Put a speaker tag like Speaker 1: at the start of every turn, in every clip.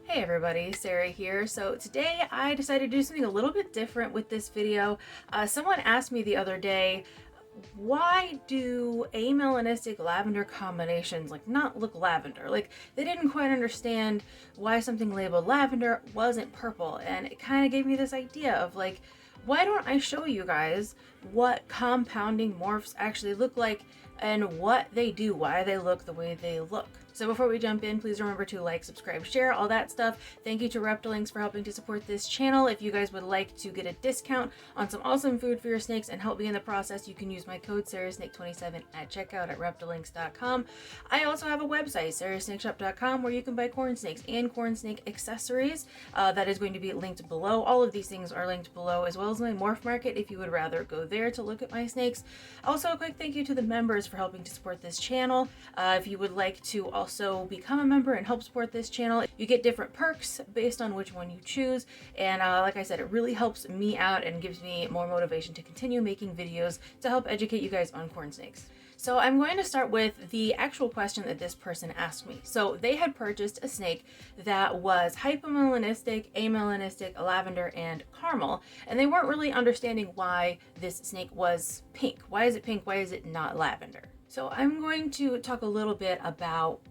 Speaker 1: Hey everybody, Sarah here. So today I decided to do something a little bit different with this video. Someone asked me the other day, why do amelanistic lavender combinations not look lavender? Like they didn't quite understand why something labeled lavender wasn't purple, and it kind of gave me this idea of like, why don't I show you guys what compounding morphs actually look like and what they do, why they look the way they look. So before we jump in, please remember to like, subscribe, share, all that stuff. Thank you to Reptilinks for helping to support this channel. If you guys would like to get a discount on some awesome food for your snakes and help me in the process, you can use my code SarahSnake27 at checkout at Reptilinks.com. I also have a website, SarahSnakeshop.com, where you can buy corn snakes and corn snake accessories. That is going to be linked below. All of these things are linked below, as well as my morph market if you would rather go there to look at my snakes. Also, a quick thank you to the members for helping to support this channel. If you would like to also become a member and help support this channel, you get different perks based on which one you choose. And like I said, it really helps me out and gives me more motivation to continue making videos to help educate you guys on corn snakes. So I'm going to start with the actual question that this person asked me. So they had purchased a snake that was hypomelanistic, amelanistic, lavender, and caramel, and they weren't really understanding why this snake was pink. Why is it pink? Why is it not lavender? So I'm going to talk a little bit about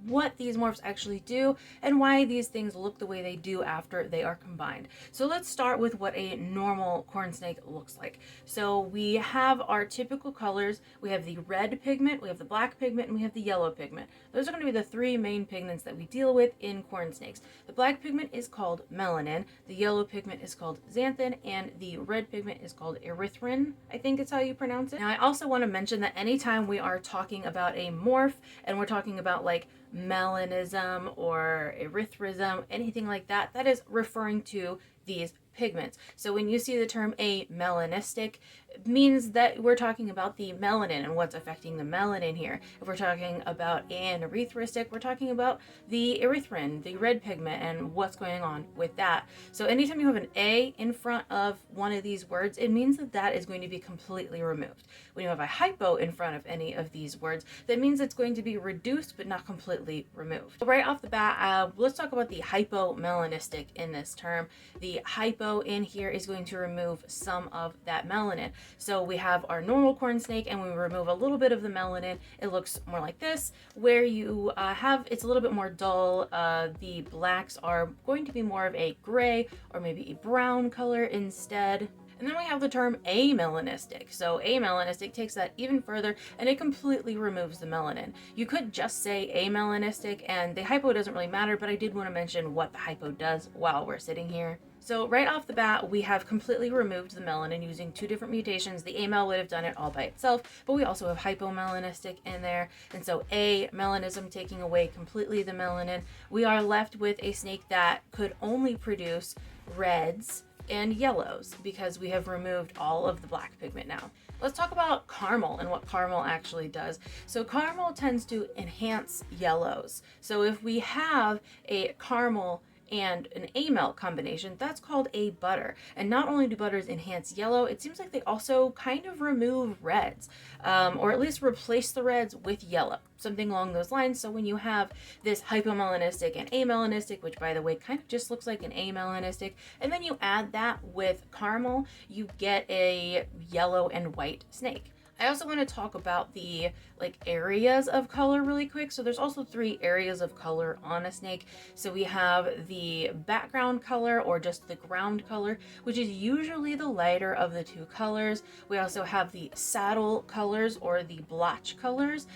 Speaker 1: what these morphs actually do and why these things look the way they do after they are combined. So let's start with what a normal corn snake looks like. So we have our typical colors. We have the red pigment, we have the black pigment, and we have the yellow pigment. Those are going to be the three main pigments that we deal with in corn snakes. The black pigment is called melanin, the yellow pigment is called xanthan, and the red pigment is called erythrin, I think is how you pronounce it. Now I also want to mention that anytime we are talking about a morph and we're talking about like melanism or erythrism, anything like that, that is referring to these pigments. So when you see the term amelanistic, it means that we're talking about the melanin and what's affecting the melanin here. If we're talking about an erythristic, we're talking about the erythrin, the red pigment, and what's going on with that. So anytime you have an A in front of one of these words, it means that that is going to be completely removed. When you have a hypo in front of any of these words, that means it's going to be reduced but not completely removed. So right off the bat, let's talk about the hypomelanistic in this term. The hypo in here is going to remove some of that melanin. So we have our normal corn snake and we remove a little bit of the melanin. It looks more like this, where you it's a little bit more dull. The blacks are going to be more of a gray or maybe a brown color instead. And then we have the term amelanistic. So amelanistic takes that even further and it completely removes the melanin. You could just say amelanistic and the hypo doesn't really matter, but I did want to mention what the hypo does while we're sitting here. So right off the bat, we have completely removed the melanin using two different mutations. The amel would have done it all by itself, but we also have hypomelanistic in there. And so amelanism taking away completely the melanin, we are left with a snake that could only produce reds and yellows because we have removed all of the black pigment now. Let's talk about caramel and what caramel actually does. So caramel tends to enhance yellows. So if we have a caramel and an amel combination, that's called a butter. And not only do butters enhance yellow, it seems like they also kind of remove reds, or at least replace the reds with yellow, something along those lines. So when you have this hypomelanistic and amelanistic, which by the way kind of just looks like an amelanistic, and then you add that with caramel, you get a yellow and white snake. I also want to talk about the areas of color really quick. So there's also three areas of color on a snake. So we have the background color or just the ground color, which is usually the lighter of the two colors. We also have the saddle colors or the blotch colors.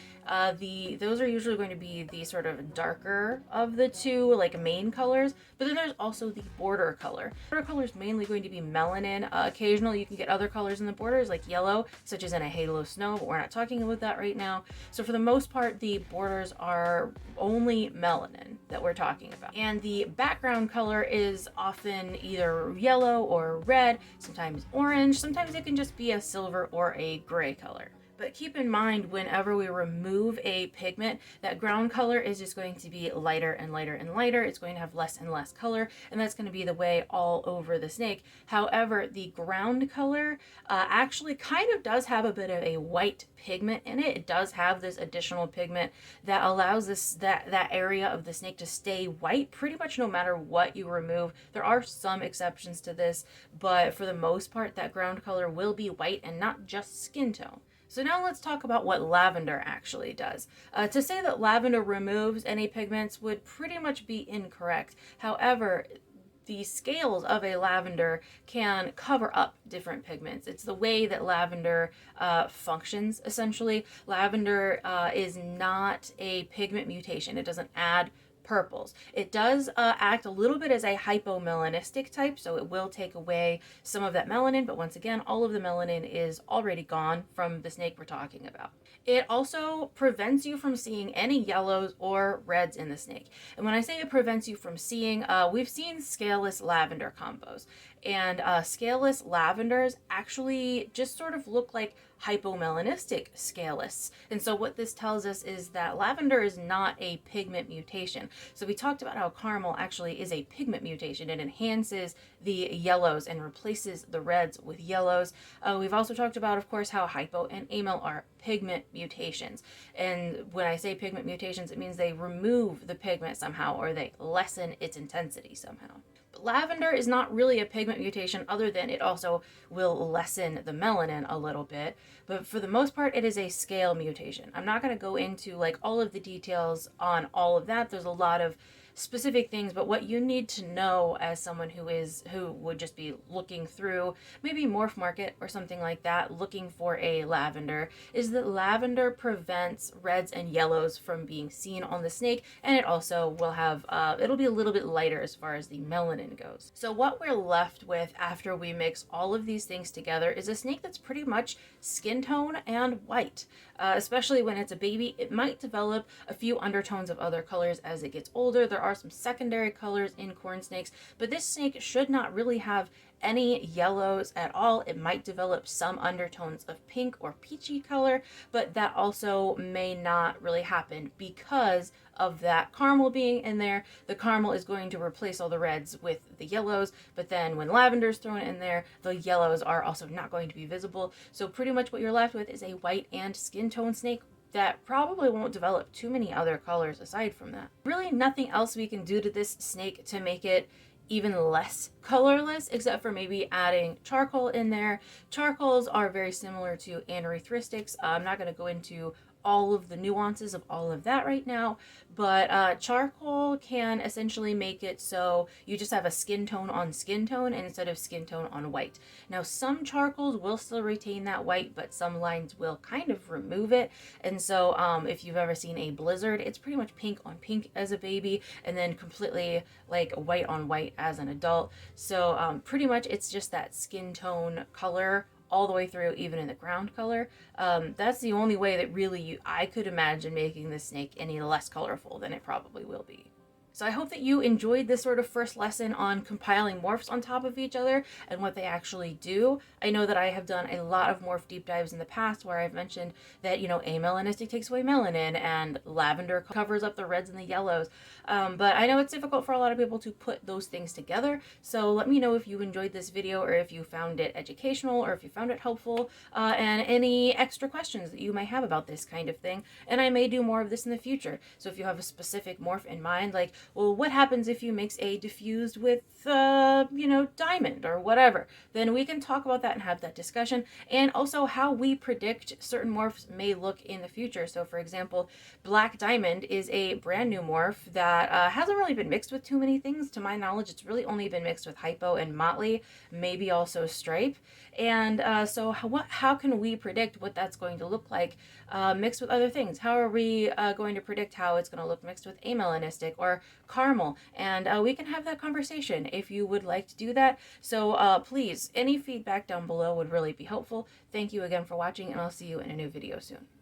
Speaker 1: Those are usually going to be the sort of darker of the two main colors, but then there's also the border color. Border color is mainly going to be melanin. Occasionally you can get other colors in the borders like yellow, such as in a halo snow, but we're not talking about that right now. So for the most part, the borders are only melanin that we're talking about. And the background color is often either yellow or red, sometimes orange, sometimes it can just be a silver or a gray color. But keep in mind, whenever we remove a pigment, that ground color is just going to be lighter and lighter and lighter. It's going to have less and less color, and that's going to be the way all over the snake. However, the ground color actually kind of does have a bit of a white pigment in it. It does have this additional pigment that allows that area of the snake to stay white pretty much no matter what you remove. There are some exceptions to this, but for the most part, that ground color will be white and not just skin tone. So now let's talk about what lavender actually does. To say that lavender removes any pigments would pretty much be incorrect. However, the scales of a lavender can cover up different pigments. It's the way that lavender functions, essentially. Lavender is not a pigment mutation. It doesn't add purples. It does act a little bit as a hypomelanistic type, so it will take away some of that melanin, but once again, all of the melanin is already gone from the snake we're talking about. It also prevents you from seeing any yellows or reds in the snake. And when I say it prevents you from seeing, we've seen scaleless lavender combos, and scaleless lavenders actually just sort of look like hypomelanistic scaleless. And so what this tells us is that lavender is not a pigment mutation. So we talked about how caramel actually is a pigment mutation. It enhances the yellows and replaces the reds with yellows. We've also talked about, of course, how hypo and amel are pigment mutations. And when I say pigment mutations, it means they remove the pigment somehow, or they lessen its intensity somehow. But lavender is not really a pigment mutation, other than it also will lessen the melanin a little bit. But for the most part, it is a scale mutation. I'm not going to go into like all of the details on all of that. There's a lot of specific things, but what you need to know as someone who would just be looking through maybe Morph Market or something like that, looking for a lavender, is that lavender prevents reds and yellows from being seen on the snake, and it also will have it'll be a little bit lighter as far as the melanin goes. So what we're left with after we mix all of these things together is a snake that's pretty much skin tone and white. Especially when it's a baby, it might develop a few undertones of other colors as it gets older. There are some secondary colors in corn snakes, but this snake should not really have any yellows at all. It might develop some undertones of pink or peachy color, but that also may not really happen because of that caramel being in there. The caramel is going to replace all the reds with the yellows, but then when lavender is thrown in there, the yellows are also not going to be visible. So pretty much what you're left with is a white and skin tone snake that probably won't develop too many other colors aside from that. Really nothing else we can do to this snake to make it even less colorless, except for maybe adding charcoal in there. Charcoals are very similar to anarithristics. I'm not going to go into all of the nuances of all of that right now, but charcoal can essentially make it so you just have a skin tone on skin tone instead of skin tone on white. Now some charcoals will still retain that white, but some lines will kind of remove it. And so if you've ever seen a blizzard, it's pretty much pink on pink as a baby and then completely like white on white as an adult. So pretty much it's just that skin tone color all the way through, even in the ground color. That's the only way that really I could imagine making this snake any less colorful than it probably will be. So I hope that you enjoyed this sort of first lesson on compiling morphs on top of each other and what they actually do. I know that I have done a lot of morph deep dives in the past where I've mentioned that, amelanistic takes away melanin and lavender covers up the reds and the yellows. But I know it's difficult for a lot of people to put those things together. So let me know if you enjoyed this video or if you found it educational or if you found it helpful, and any extra questions that you may have about this kind of thing. And I may do more of this in the future. So if you have a specific morph in mind, like, well, what happens if you mix a diffused with, diamond or whatever? Then we can talk about that and have that discussion. And also how we predict certain morphs may look in the future. So for example, black diamond is a brand new morph that hasn't really been mixed with too many things. To my knowledge, it's really only been mixed with hypo and motley, maybe also stripe. And so how can we predict what that's going to look like mixed with other things? How are we going to predict how it's going to look mixed with amelanistic or caramel? And we can have that conversation if you would like to do that. So please, any feedback down below would really be helpful. Thank you again for watching, and I'll see you in a new video soon.